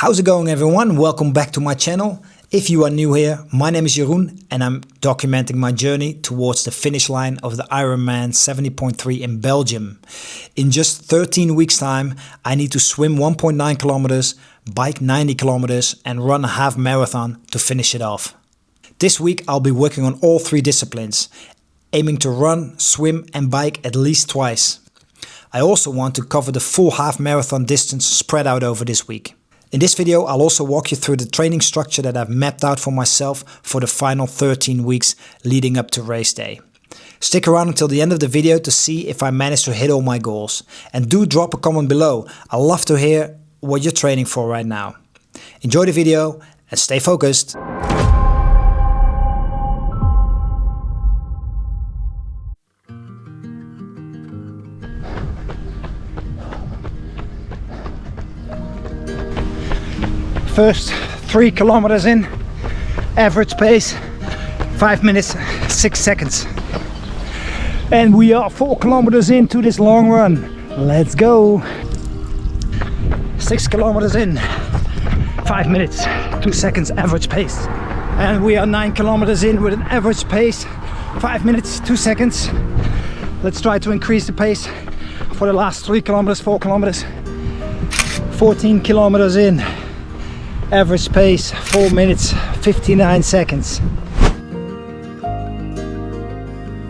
How's it going, everyone? Welcome back to my channel. If you are new here, my name is Jeroen and I'm documenting my journey towards the finish line of the Ironman 70.3 in Belgium. In just 13 weeks time, I need to swim 1.9 kilometers, bike 90 kilometers and run a half marathon to finish it off. This week I'll be working on all three disciplines, aiming to run, swim and bike at least twice. I also want to cover the full half marathon distance spread out over this week. In this video, I'll also walk you through the training structure that I've mapped out for myself for the final 13 weeks leading up to race day. Stick around until the end of the video to see if I manage to hit all my goals. And do drop a comment below. I'd love to hear what you're training for right now. Enjoy the video and stay focused. First 3 kilometers in, average pace 5 minutes 6 seconds, and we are 4 kilometers into this long run. Let's go. 6 kilometers in, 5 minutes 2 seconds average pace, and we are 9 kilometers in with an average pace 5 minutes 2 seconds. Let's try to increase the pace for the last 3 kilometers, 4 kilometers. 14 kilometers in, average pace 4 minutes 59 seconds.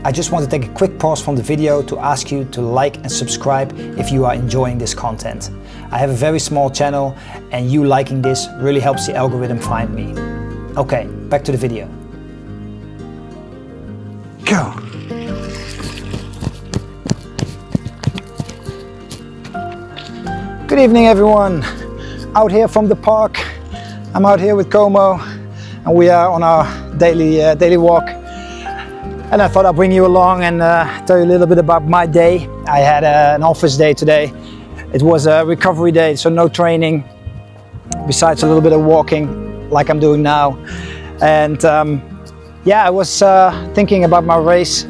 I just want to take a quick pause from the video to ask you to like and subscribe if you are enjoying this content. I have a very small channel and you liking this really helps the algorithm find me. Okay, back to the video. Go! Good evening, everyone. Out here from the park. I'm out here with Como and we are on our daily walk, and I thought I'd bring you along and tell you a little bit about my day. I had an office day today. It was a recovery day, so no training besides a little bit of walking like I'm doing now. And yeah, I was thinking about my race,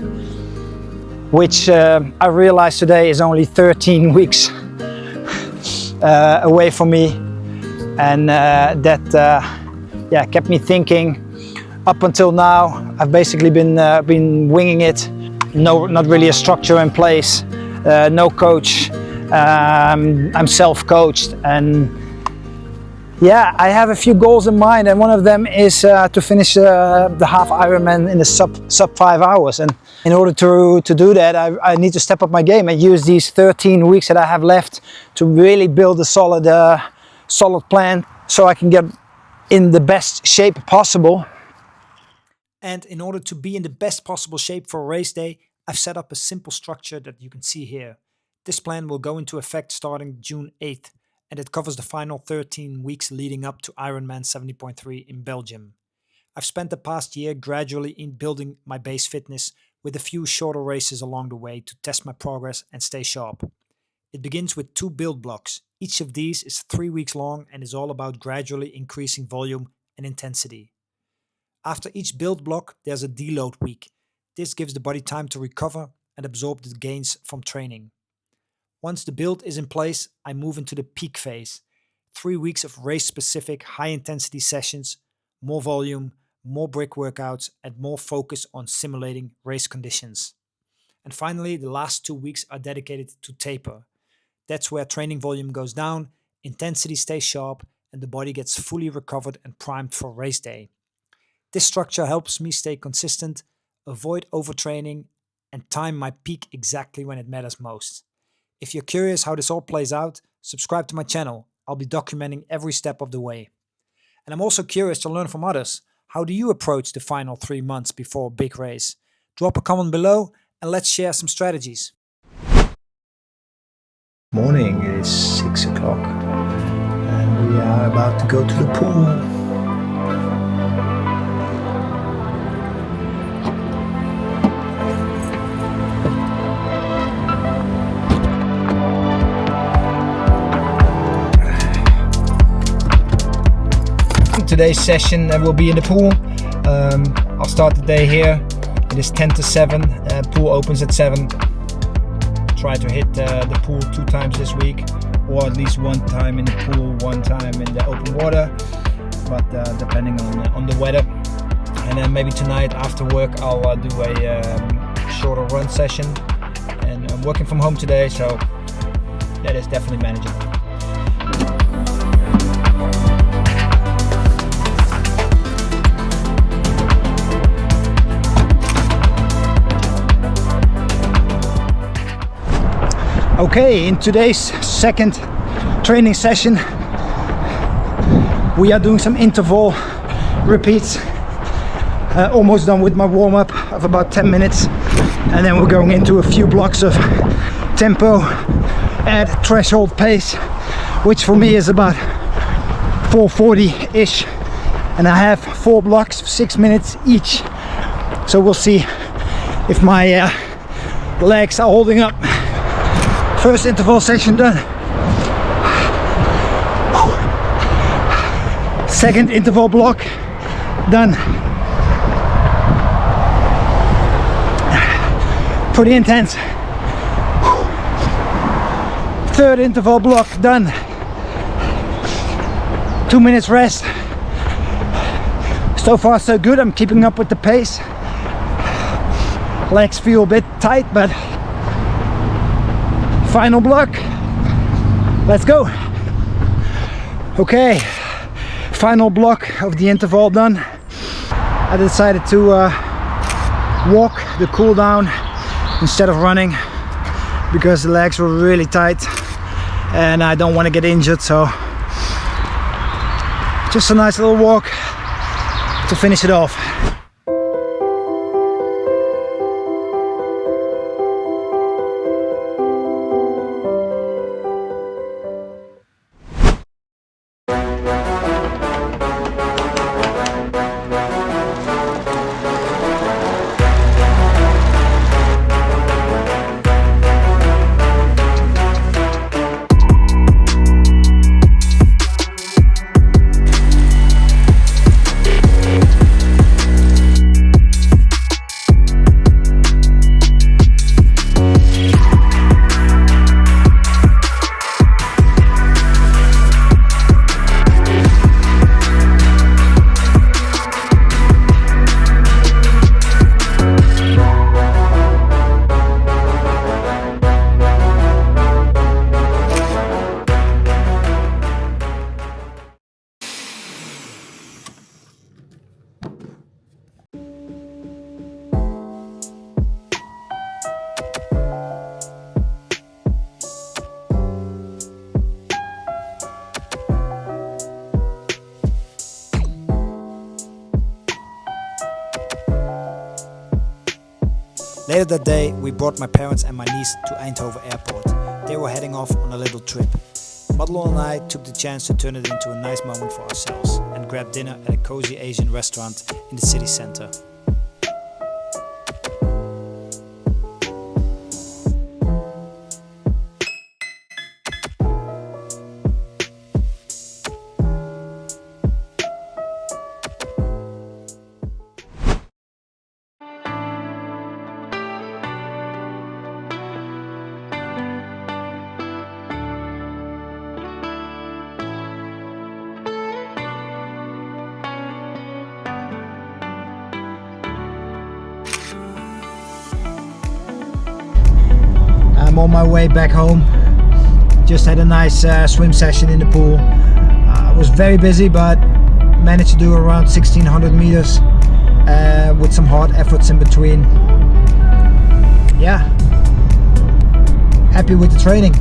which I realized today is only 13 weeks away from me. And that kept me thinking. Up until now, I've basically been winging it. Not really a structure in place. No coach. I'm self-coached, and yeah, I have a few goals in mind, and one of them is to finish the half Ironman in the sub 5 hours. And in order to do that, I need to step up my game and use these 13 weeks that I have left to really build a solid plan so I can get in the best shape possible. And in order to be in the best possible shape for race day, I've set up a simple structure that you can see here. This plan will go into effect starting June 8th, and it covers the final 13 weeks leading up to Ironman 70.3 in Belgium. I've spent the past year gradually in building my base fitness with a few shorter races along the way to test my progress and stay sharp. It begins with 2 build blocks. Each of these is 3 weeks long and is all about gradually increasing volume and intensity. After each build block, there's a deload week. This gives the body time to recover and absorb the gains from training. Once the build is in place, I move into the peak phase. 3 weeks of race-specific high-intensity sessions, more volume, more brick workouts, and more focus on simulating race conditions. And finally, the last 2 weeks are dedicated to taper. That's where training volume goes down, intensity stays sharp, and the body gets fully recovered and primed for race day. This structure helps me stay consistent, avoid overtraining, and time my peak exactly when it matters most. If you're curious how this all plays out, subscribe to my channel. I'll be documenting every step of the way. And I'm also curious to learn from others. How do you approach the final 3 months before a big race? Drop a comment below and let's share some strategies. Morning, it is 6 o'clock and we are about to go to the pool. Today's session will be in the pool. I'll start the day here. It is 10 to 7, pool opens at 7. Try to hit the pool 2 times this week, or at least 1 time in the pool, 1 time in the open water, but depending on the weather. And then maybe tonight after work I'll do a shorter run session. And I'm working from home today, so that is definitely manageable. Okay, in today's second training session we are doing some interval repeats. Almost done with my warm-up of about 10 minutes, and then we're going into a few blocks of tempo at threshold pace, which for me is about 440-ish, and I have 4 blocks of 6 minutes each, so we'll see if my legs are holding up. First interval session done. Second interval block done. Pretty intense. Third interval block done. 2 minutes rest. So far so good, I'm keeping up with the pace. Legs feel a bit tight, but final block. Let's go. Okay, final block of the interval done. I decided to walk the cool down instead of running because the legs were really tight and I don't want to get injured, so just a nice little walk to finish it off. Later that day, we brought my parents and my niece to Eindhoven Airport. They were heading off on a little trip. Madelon and I took the chance to turn it into a nice moment for ourselves and grab dinner at a cozy Asian restaurant in the city center. I'm on my way back home. Just had a nice swim session in the pool. I was very busy, but managed to do around 1600 meters with some hard efforts in between. Yeah, happy with the training.